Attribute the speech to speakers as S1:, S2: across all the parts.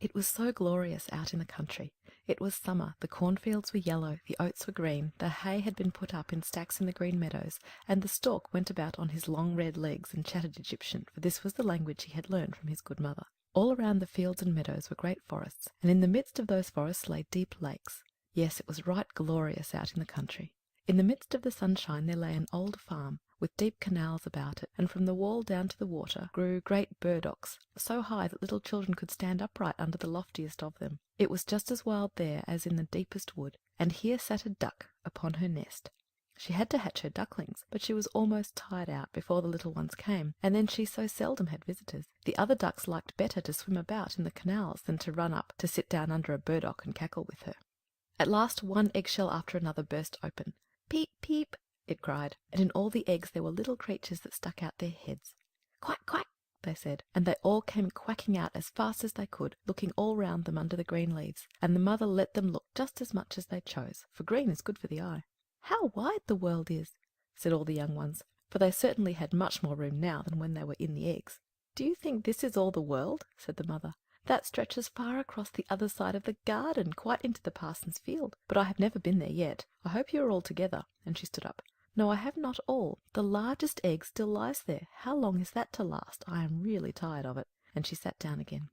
S1: It was so glorious out in the country. It was summer, the cornfields were yellow, the oats were green, the hay had been put up in stacks in the green meadows, and the stork went about on his long red legs and chattered Egyptian, for this was the language he had learned from his good mother. All around the fields and meadows were great forests, and in the midst of those forests lay deep lakes. Yes, it was right glorious out in the country. In the midst of the sunshine there lay an old farm, with deep canals about it, and from the wall down to the water grew great burdocks, so high that little children could stand upright under the loftiest of them. It was just as wild there as in the deepest wood, and here sat a duck upon her nest. She had to hatch her ducklings, but she was almost tired out before the little ones came, and then she so seldom had visitors. The other ducks liked better to swim about in the canals than to run up to sit down under a burdock and cackle with her. At last one eggshell after another burst open. "Peep, peep!" it cried, and in all the eggs there were little creatures that stuck out their heads. "Quack, quack!" they said, and they all came quacking out as fast as they could, looking all round them under the green leaves, and the mother let them look just as much as they chose, for green is good for the eye. "How wide the world is!" said all the young ones, for they certainly had much more room now than when they were in the eggs. "Do you think this is all the world?" said the mother. "That stretches far across the other side of the garden, quite into the parson's field. But I have never been there yet. I hope you are all together." And she stood up. "No, I have not all. The largest egg still lies there. How long is that to last? I am really tired of it." And she sat down again.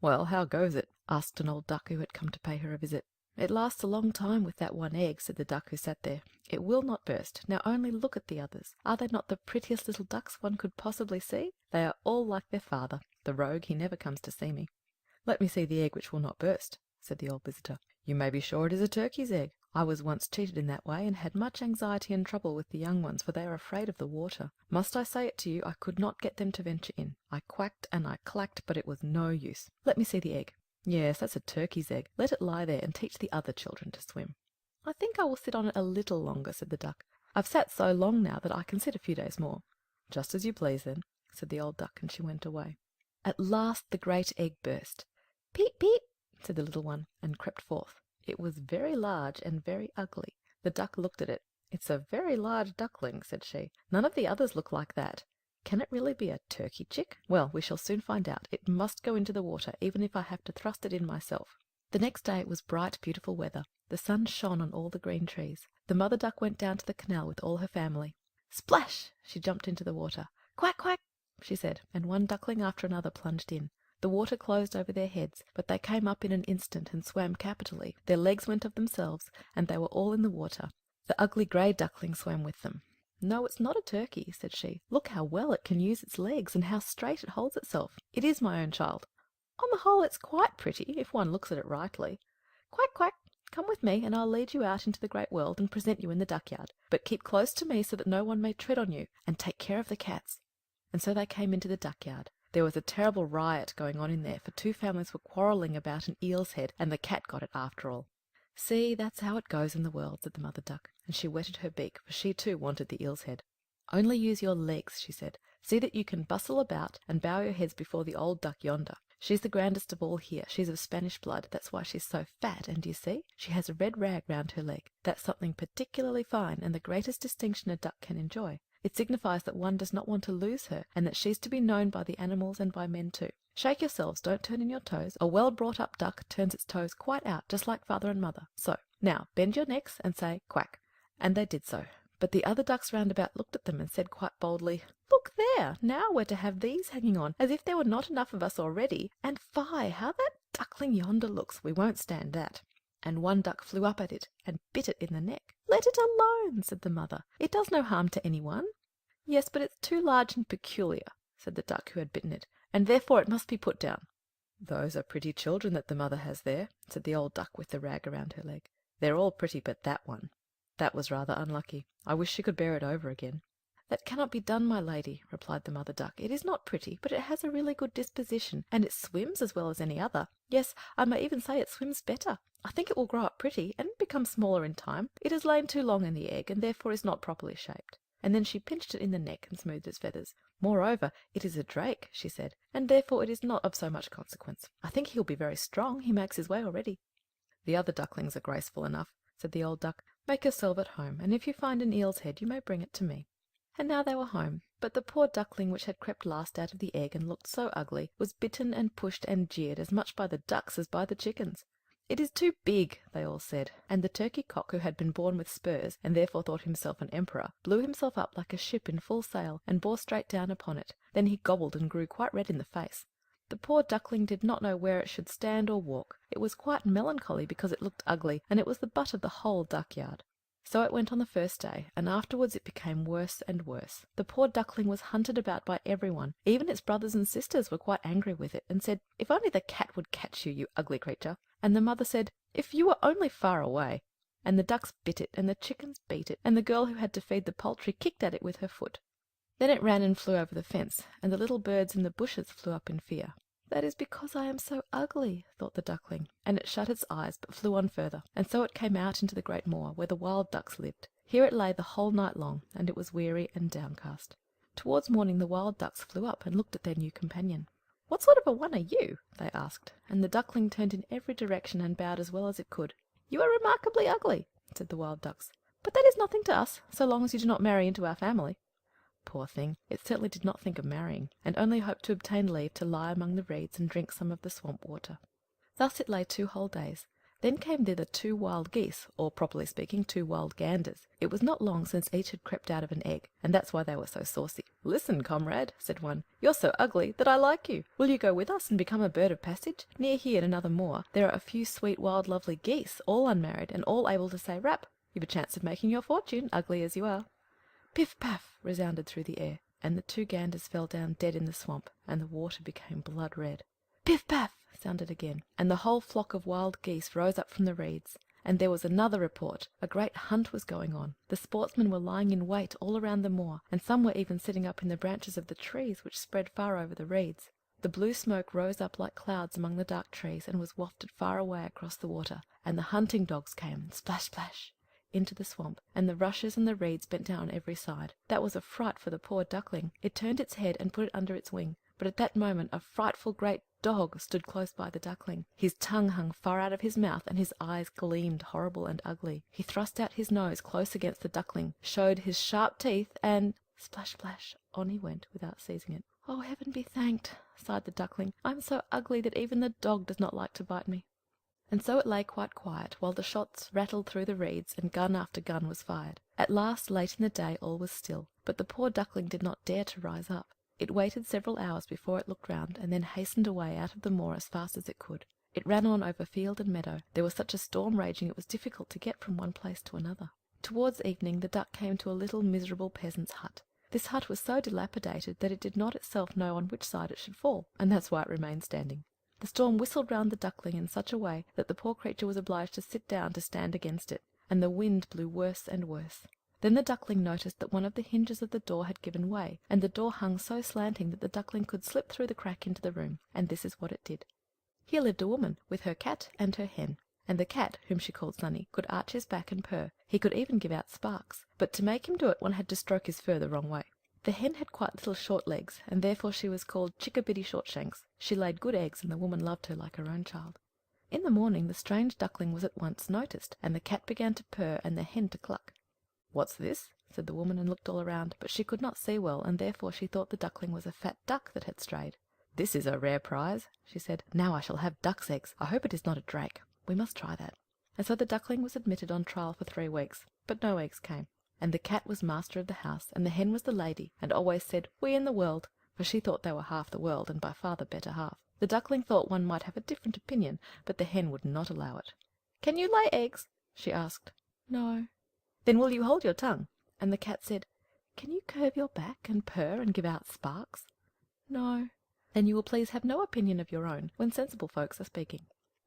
S1: "Well, how goes it?" asked an old duck who had come to pay her a visit. "It lasts a long time with that one egg," said the duck who sat there. "It will not burst. Now only look at the others. Are they not the prettiest little ducks one could possibly see? They are all like their father. The rogue, he never comes to see me." "Let me see the egg which will not burst," said the old visitor. "You may be sure it is a turkey's egg. I was once cheated in that way, and had much anxiety and trouble with the young ones, for they are afraid of the water. Must I say it to you, I could not get them to venture in. I quacked and I clacked, but it was no use. Let me see the egg. Yes, that's a turkey's egg. Let it lie there, and teach the other children to swim." "I think I will sit on it a little longer," said the duck. "I've sat so long now that I can sit a few days more." "Just as you please, then," said the old duck, and she went away. At last the great egg burst. "Peep, peep!" said the little one, and crept forth. It was very large and very ugly. The duck looked at it. "It's a very large duckling," said she. "None of the others look like that. Can it really be a turkey chick? Well, we shall soon find out. It must go into the water, even if I have to thrust it in myself." The next day it was bright, beautiful weather. The sun shone on all the green trees. The mother duck went down to the canal with all her family. Splash! She jumped into the water. "Quack, quack!" she said, and one duckling after another plunged in. The water closed over their heads, but they came up in an instant and swam capitally. Their legs went of themselves, and they were all in the water. The ugly grey duckling swam with them. "No, it's not a turkey," said she. "Look how well it can use its legs, and how straight it holds itself. It is my own child. On the whole, it's quite pretty, if one looks at it rightly. Quack, quack! Come with me, and I'll lead you out into the great world, and present you in the duckyard. But keep close to me, so that no one may tread on you, and take care of the cats." And so they came into the duckyard. There was a terrible riot going on in there, for two families were quarrelling about an eel's head, and the cat got it after all. "See, that's how it goes in the world," said the mother duck, and she wetted her beak, for she too wanted the eel's head. "Only use your legs," she said. "See that you can bustle about, and bow your heads before the old duck yonder. She's the grandest of all here. She's of Spanish blood. That's why she's so fat, and, do you see, she has a red rag round her leg. That's something particularly fine, and the greatest distinction a duck can enjoy. It signifies that one does not want to lose her, and that she's to be known by the animals and by men too. Shake yourselves, don't turn in your toes. A well brought up duck turns its toes quite out, just like father and mother. So, now bend your necks and say quack." And they did so. But the other ducks round about looked at them and said quite boldly, "Look there! Now we're to have these hanging on, as if there were not enough of us already. And fie, how that duckling yonder looks! We won't stand that." And one duck flew up at it and bit it in the neck. "Let it alone," said the mother. "It does no harm to any one." "Yes, but it's too large and peculiar," said the duck who had bitten it, "and therefore it must be put down." "Those are pretty children that the mother has there," said the old duck with the rag around her leg. "They're all pretty but that one. That was rather unlucky. I wish she could bear it over again." "That cannot be done, my lady," replied the mother duck. "It is not pretty, but it has a really good disposition, and it swims as well as any other. Yes, I may even say it swims better. I think it will grow up pretty, and become smaller in time. It has lain too long in the egg, and therefore is not properly shaped." And then she pinched it in the neck and smoothed its feathers. "Moreover, it is a drake," she said, "and therefore it is not of so much consequence. I think he'll be very strong. He makes his way already." "The other ducklings are graceful enough," said the old duck. "Make yourself at home, and if you find an eel's head you may bring it to me." And now they were home, But the poor duckling, which had crept last out of the egg and looked so ugly, was bitten and pushed and jeered as much by the ducks as by the chickens. "It is too big," they all said, and the turkey cock, who had been born with spurs, and therefore thought himself an emperor, blew himself up like a ship in full sail, and bore straight down upon it. Then he gobbled and grew quite red in the face. The poor duckling did not know where it should stand or walk. It was quite melancholy because it looked ugly, and it was the butt of the whole duck-yard. So it went on the first day, and afterwards it became worse and worse. The poor duckling was hunted about by everyone. Even its brothers and sisters were quite angry with it, and said, "If only the cat would catch you, you ugly creature!" And the mother said, "If you were only far away!" And the ducks bit it, and the chickens beat it, and the girl who had to feed the poultry kicked at it with her foot. Then it ran and flew over the fence, and the little birds in the bushes flew up in fear. "That is because I am so ugly," thought the duckling, and it shut its eyes, but flew on further, and so it came out into the great moor, where the wild ducks lived. Here it lay the whole night long, and it was weary and downcast. Towards morning the wild ducks flew up and looked at their new companion. "What sort of a one are you?" they asked, and the duckling turned in every direction and bowed as well as it could. "You are remarkably ugly," said the wild ducks, "but that is nothing to us, so long as you do not marry into our family." Poor thing, it certainly did not think of marrying, and only hoped to obtain leave to lie among the reeds and drink some of the swamp water. Thus it lay 2 whole days. Then came thither 2 wild geese, or, properly speaking, 2 wild ganders. It was not long since each had crept out of an egg, and that's why they were so saucy. "Listen, comrade," said one, "you're so ugly that I like you. Will you go with us and become a bird of passage? Near here, in another moor, there are a few sweet, wild, lovely geese, all unmarried, and all able to say rap. You've a chance of making your fortune, ugly as you are." Piff paff resounded through the air, and the 2 ganders fell down dead in the swamp, and the water became blood red. Piff paff sounded again, and the whole flock of wild geese rose up from the reeds. And there was another report. A great hunt was going on. The sportsmen were lying in wait all around the moor, and some were even sitting up in the branches of the trees, which spread far over the reeds. The blue smoke rose up like clouds among the dark trees, and was wafted far away across the water. And the hunting dogs came, splash, splash, into the swamp, and the rushes and the reeds bent down on every side. That was a fright for the poor duckling. It turned its head and put it under its wing. But at that moment a frightful great dog stood close by the duckling. His tongue hung far out of his mouth, and his eyes gleamed horrible and ugly. He thrust out his nose close against the duckling, showed his sharp teeth, and splash, splash, on he went without seizing it. "Oh, heaven be thanked," sighed the duckling. "I am so ugly that even the dog does not like to bite me." And so it lay quite quiet, while the shots rattled through the reeds, and gun after gun was fired. At last, late in the day, all was still, but the poor duckling did not dare to rise up. It waited several hours before it looked round, and then hastened away out of the moor as fast as it could. It ran on over field and meadow. There was such a storm raging it was difficult to get from one place to another. Towards evening the duck came to a little miserable peasant's hut. This hut was so dilapidated that it did not itself know on which side it should fall, and that's why it remained standing. The storm whistled round the duckling in such a way that the poor creature was obliged to sit down to stand against it, and the wind blew worse and worse. Then the duckling noticed that one of the hinges of the door had given way, and the door hung so slanting that the duckling could slip through the crack into the room, and this is what it did. Here lived a woman, with her cat and her hen, and the cat, whom she called Sunny, could arch his back and purr. He could even give out sparks, but to make him do it one had to stroke his fur the wrong way. The hen had quite little short legs, and therefore she was called Chickabiddy Shortshanks. She laid good eggs, and the woman loved her like her own child. In the morning the strange duckling was at once noticed, and the cat began to purr and the hen to cluck. "What's this?" said the woman, and looked all around, but she could not see well, and therefore she thought the duckling was a fat duck that had strayed. "This is a rare prize," she said. "Now I shall have duck's eggs. I hope it is not a drake. We must try that." And so the duckling was admitted on trial for 3 weeks, but no eggs came. And the cat was master of the house, and the hen was the lady, and always said, "We in the world," for she thought they were half the world, and by far the better half. The duckling thought one might have a different opinion, but the hen would not allow it. "Can you lay eggs?" she asked. "No." "Then will you hold your tongue?" And the cat said, "Can you curve your back and purr and give out sparks?" "No." "Then you will please have no opinion of your own when sensible folks are speaking."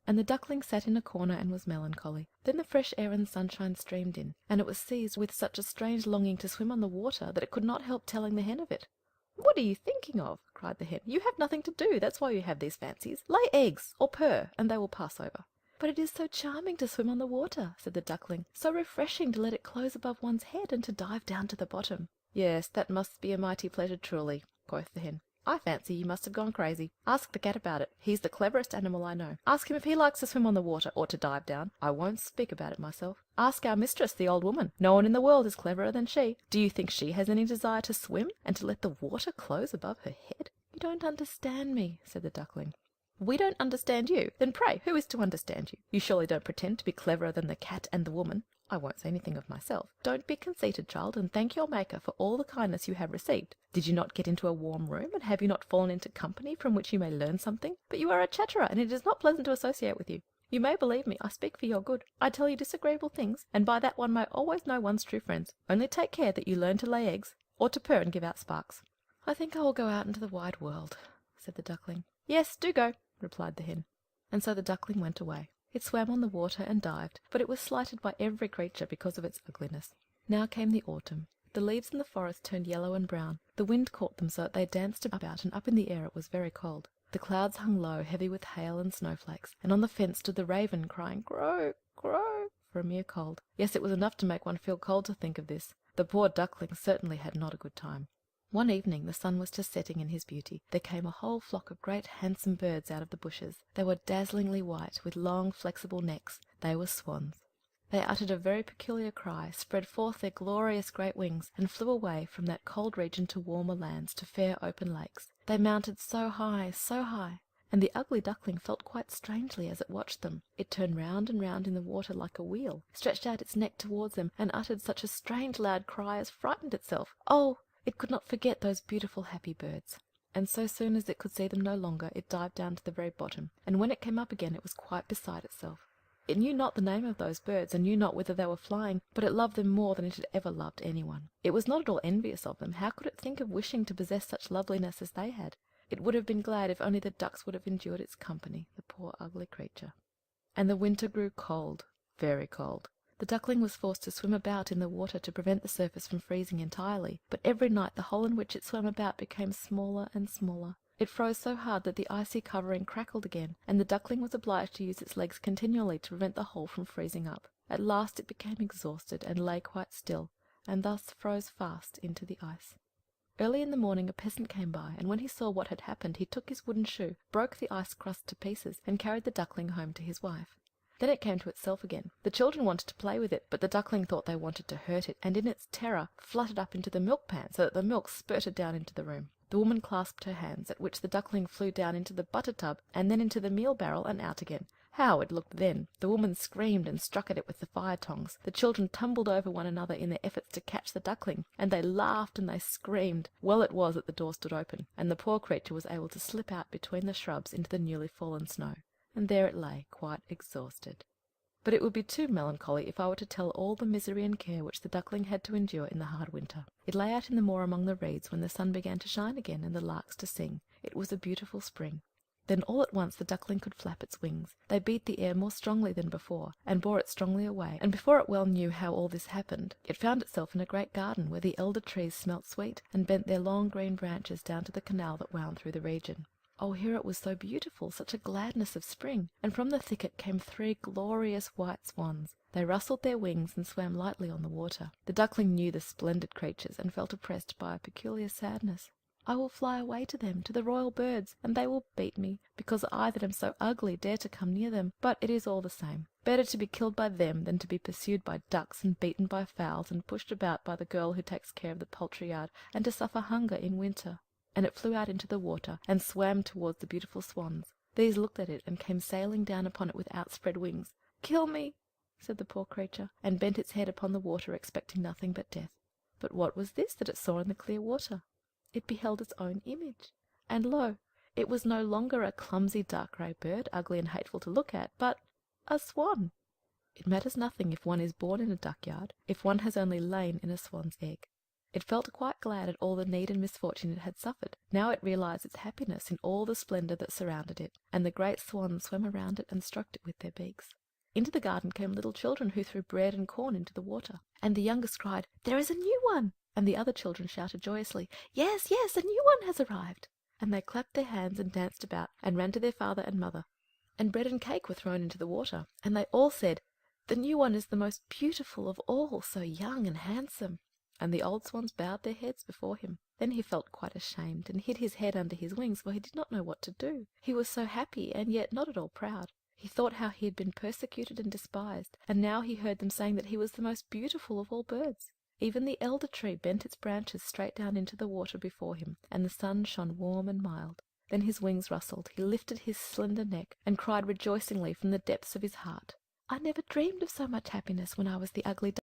S1: And the duckling sat in a corner and was melancholy. Then the fresh air and sunshine streamed in, and it was seized with such a strange longing to swim on the water that it could not help telling the hen of it. "What are you thinking of?" cried the hen. "You have nothing to do, that's why you have these fancies. Lay eggs, or purr, and they will pass over." "But it is so charming to swim on the water," said the duckling. "So refreshing to let it close above one's head and to dive down to the bottom." "Yes, that must be a mighty pleasure truly," quoth the hen. I fancy you must have gone crazy. Ask the cat about it. He's the cleverest animal I know. Ask him if he likes to swim on the water or to dive down. I won't speak about it myself. Ask our mistress, the old woman. No one in the world is cleverer than she. Do you think she has any desire to swim and to let the water close above her head? You don't understand me, said the duckling. We don't understand you. Then pray, who is to understand you? You surely don't pretend to be cleverer than the cat and the woman. I won't say anything of myself. Don't be conceited, child, and thank your Maker for all the kindness you have received. Did you not get into a warm room, and have you not fallen into company from which you may learn something? But you are a chatterer, and it is not pleasant to associate with you. You may believe me, I speak for your good. I tell you disagreeable things, and by that one may always know one's true friends. Only take care that you learn to lay eggs, or to purr and give out sparks. I think I will go out into the wide world, said the duckling. Yes, do go, replied the hen. And so the duckling went away. It swam on the water and dived, but it was slighted by every creature because of its ugliness. Now came the autumn. The leaves in the forest turned yellow and brown. The wind caught them so that they danced about, and up in the air it was very cold. The clouds hung low, heavy with hail and snowflakes, and on the fence stood the raven, crying "Croak, croak," for a mere cold. Yes, it was enough to make one feel cold to think of this. The poor duckling certainly had not a good time. One evening the sun was just setting in his beauty. There came a whole flock of great handsome birds out of the bushes. They were dazzlingly white, with long flexible necks. They were swans. They uttered a very peculiar cry, spread forth their glorious great wings, and flew away from that cold region to warmer lands, to fair open lakes. They mounted so high, and the ugly duckling felt quite strangely as it watched them. It turned round and round in the water like a wheel, stretched out its neck towards them, and uttered such a strange loud cry as frightened itself. Oh! It could not forget those beautiful happy birds. And so soon as it could see them no longer, it dived down to the very bottom, and when it came up again it was quite beside itself. It knew not the name of those birds, and knew not whither they were flying, but it loved them more than it had ever loved anyone. It was not at all envious of them. How could it think of wishing to possess such loveliness as they had? It would have been glad if only the ducks would have endured its company, the poor ugly creature. And the winter grew cold, very cold. The duckling was forced to swim about in the water to prevent the surface from freezing entirely, but every night the hole in which it swam about became smaller and smaller. It froze so hard that the icy covering crackled again, and the duckling was obliged to use its legs continually to prevent the hole from freezing up. At last it became exhausted, and lay quite still, and thus froze fast into the ice. Early in the morning a peasant came by, and when he saw what had happened he took his wooden shoe, broke the ice crust to pieces, and carried the duckling home to his wife. Then it came to itself again. The children wanted to play with it, but the duckling thought they wanted to hurt it, and in its terror fluttered up into the milk pan, so that the milk spurted down into the room. The woman clasped her hands, at which the duckling flew down into the butter tub, and then into the meal barrel, and out again. How it looked then! The woman screamed and struck at it with the fire tongs. The children tumbled over one another in their efforts to catch the duckling, and they laughed and they screamed. Well it was that the door stood open, and the poor creature was able to slip out between the shrubs into the newly fallen snow. And there it lay, quite exhausted. But it would be too melancholy if I were to tell all the misery and care which the duckling had to endure in the hard winter. It lay out in the moor among the reeds when the sun began to shine again and the larks to sing. It was a beautiful spring. Then all at once the duckling could flap its wings. They beat the air more strongly than before, and bore it strongly away, and before it well knew how all this happened, it found itself in a great garden, where the elder trees smelt sweet, and bent their long green branches down to the canal that wound through the region. Oh, here it was so beautiful, such a gladness of spring! And from the thicket came 3 glorious white swans. They rustled their wings and swam lightly on the water. The duckling knew the splendid creatures, and felt oppressed by a peculiar sadness. I will fly away to them, to the royal birds, and they will beat me, because I that am so ugly dare to come near them. But it is all the same. Better to be killed by them than to be pursued by ducks, and beaten by fowls, and pushed about by the girl who takes care of the poultry yard, and to suffer hunger in winter. And it flew out into the water, and swam towards the beautiful swans. These looked at it, and came sailing down upon it with outspread wings. "Kill me," said the poor creature, and bent its head upon the water, expecting nothing but death. But what was this that it saw in the clear water? It beheld its own image, and lo! it was no longer a clumsy dark grey bird, ugly and hateful to look at, but a swan. It matters nothing if one is born in a duck-yard, if one has only lain in a swan's egg. It felt quite glad at all the need and misfortune it had suffered. Now it realized its happiness in all the splendor that surrounded it, and the great swans swam around it and stroked it with their beaks. Into the garden came little children who threw bread and corn into the water, and the youngest cried, "There is a new one!" And the other children shouted joyously, "Yes, yes, a new one has arrived!" And they clapped their hands and danced about, and ran to their father and mother. And bread and cake were thrown into the water, and they all said, "The new one is the most beautiful of all, so young and handsome." and the old swans bowed their heads before him. Then he felt quite ashamed, and hid his head under his wings, for he did not know what to do. He was so happy, and yet not at all proud. He thought how he had been persecuted and despised, and now he heard them saying that he was the most beautiful of all birds. Even the elder tree bent its branches straight down into the water before him, and the sun shone warm and mild. Then his wings rustled, he lifted his slender neck, and cried rejoicingly from the depths of his heart, "I never dreamed of so much happiness when I was the ugly